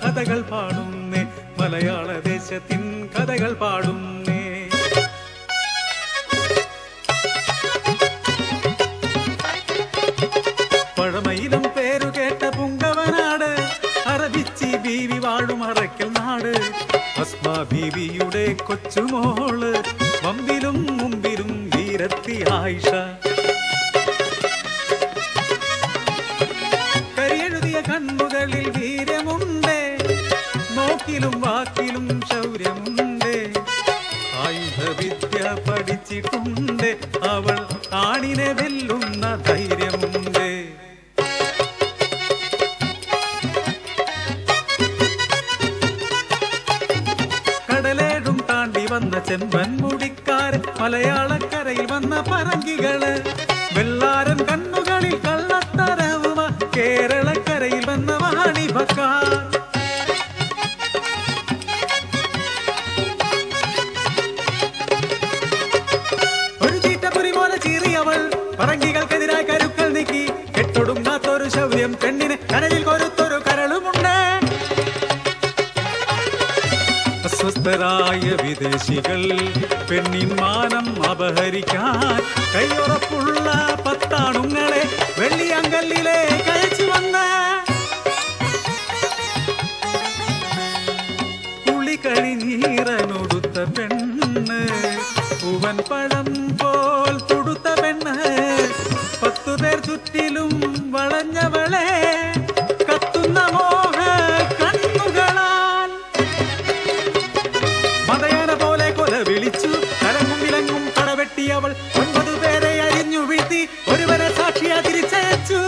കഥകൾ പാടുന്നേ, മലയാള ദേശത്തിൻ കഥകൾ പാടുന്നേ. പഴമയിലും പേരുകേട്ട പുങ്കവനാട്, അറബിച്ചി ബീവി വാഴും അറയ്ക്കൽ നാട്. അസ്മാ ബീവിയുടെ കൊച്ചുമോള്, വമ്പിലും മുമ്പിലും വീരത്തി ആയിഷ. കരിയെഴുതിയ കണ്ണുകളിൽ വീര്യമുണ്ട്, നോക്കിലും വാക്കിലും ശൗര്യമുണ്ട്. ആയുധവിദ്യ പഠിച്ചിട്ടുണ്ട്, അവൾ ആണിനെ വെല്ലുന്ന ധൈര്യമുണ്ട്. കടലേഴും താണ്ടി വന്ന ചെമ്പൻ മുടിക്കാരൻ, മലയാളക്കരയിൽ വന്ന പറങ്കികള്. വെള്ളാരൻ കണ്ണുകളിൽ കള്ളത്തരവുമ, കേരളക്കരയിൽ വന്ന വാണിഭക്കാർ. ഒരു ചീറ്റപ്പുരി പോലെ ചീറിയവൾ പറങ്കികൾക്കെതിരായി കരുക്കൾ നീക്കി. കെട്ടൊടുങ്ങാത്തൊരു ശൗര്യം പെണ്ണിന്, കനലിൽ കൊരുത്തൊരു കരളുമുണ്ട്. അസ്വസ്ഥരായ വിദേശികൾ പെണ്ണിൻ മാനം അപഹരിക്കാൻ കയ്യുറപ്പുള്ള പത്താണുങ്ങളെ വെള്ളിയങ്കല്ലിലേക്ക് അയച്ചു വന്ന പുളി കഴിഞ്ഞീറനൊടുത്ത പെണ്ണ്, പൂവൻ പഴം പോൽ തുടുത്ത പെണ്ണ്. 10 പേർ ചുറ്റിലും വളഞ്ഞവളെ കത്തുന്ന മോഹ കണ്ണുകളാൽ മതയാന പോലെ കൊല വിളിച്ചു. കലങ്ങും വിലങ്ങും കടവെട്ടിയവൾ 9 പേരെ അരിഞ്ഞു വീഴ്ത്തി, ഒരുവനെ സാക്ഷിയാ തിരിച്ചയച്ചു.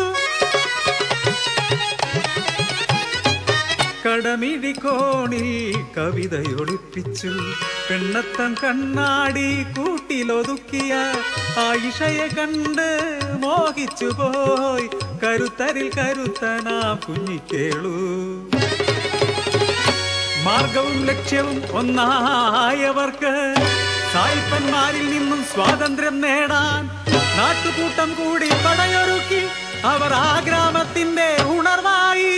കടമിഴിക്കോണിൽ കവിതയൊളിപ്പിച്ചു, പെണ്ണത്തം കണ്ണാടി കൂട്ടിലൊതുക്കിയ ആയിഷയെ കണ്ട് മോഹിച്ചു പോയി. കരുത്തരിൽ കരുത്തനാ കുഞ്ഞിക്കേളു. മാർഗവും ലക്ഷ്യവും ഒന്നായവർക്ക് സായിപ്പന്മാരിൽ നിന്നും സ്വാതന്ത്ര്യം നേടാൻ നാട്ടുകൂട്ടം കൂടി പടയൊരുക്കി. അവർ ആ ഗ്രാമത്തിന്റെ ഉണർവായി.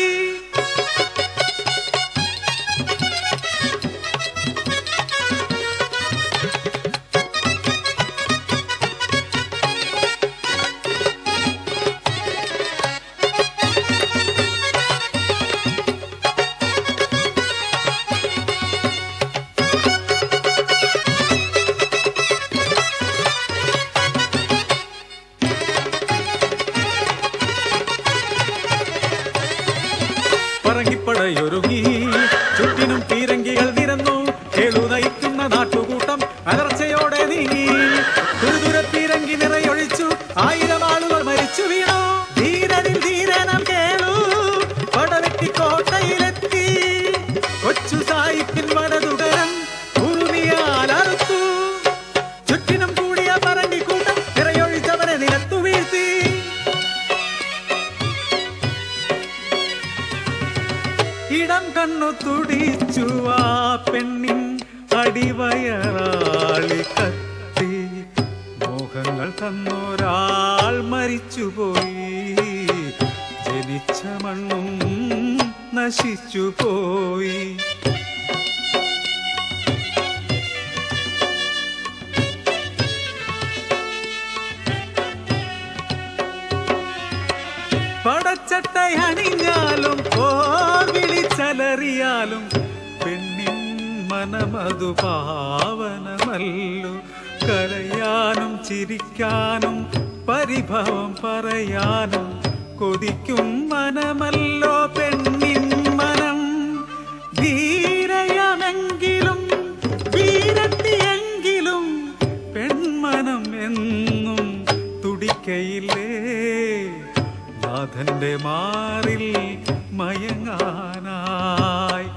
പറങ്കിപ്പടയൊരുങ്ങി, ചുറ്റിനും പീരങ്കികൾ നിരന്നു. കേളു നയിക്കുന്ന നാട്ടുകൂട്ടം അലർച്ചയോടെ നീങ്ങി. ദുരിദുര പീരങ്കി നിറയൊഴിച്ചു, 1000 ആളുകൾ മരിച്ചു വീണു. ധീരനിൽ ധീരനം കേളു പടവെട്ടി കോട്ടയിലെത്തി. കൊച്ചു സായിപ്പിൻ വലതുകരം ഉറുമിയാൽ അറുത്തു. ചുറ്റിനും കൂടിയ പറങ്കിക്കൂട്ടം നിറയൊഴിച്ചവനെ നിലത്തു വീഴ്ത്തി. ഇടം കണ്ണു തുടിച്ചു ആ പെണ്ണിൻ അടിവയറാളി കത്തി. മോഹങ്ങൾ തന്നൊരാൾ മരിച്ചുപോയി, ജനിച്ച മണ്ണും നശിച്ചുപോയി. പടച്ചട്ടை അണിഞ്ഞാലും പോർ വിളിച്ചലറിയാലും പെണ്ണിൻ മനമതു പാവനമല്ലോ. കരയാനും ചിരിക്കാനും പരിഭവം പറയാനും കൊതിക്കും മനമല്ലോ പെണ്ണിൻ മനം. ധീരയമെങ്കിലും വീരത്തിയെങ്കിലും പെൺമനം എന്നും തുടിക്കയില്ലേ. നാഥന്റെ മാറിൽ മയങ്ങാനായി,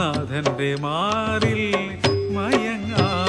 നാഥന്റെ മാറിൽ മയങ്ങാനായി.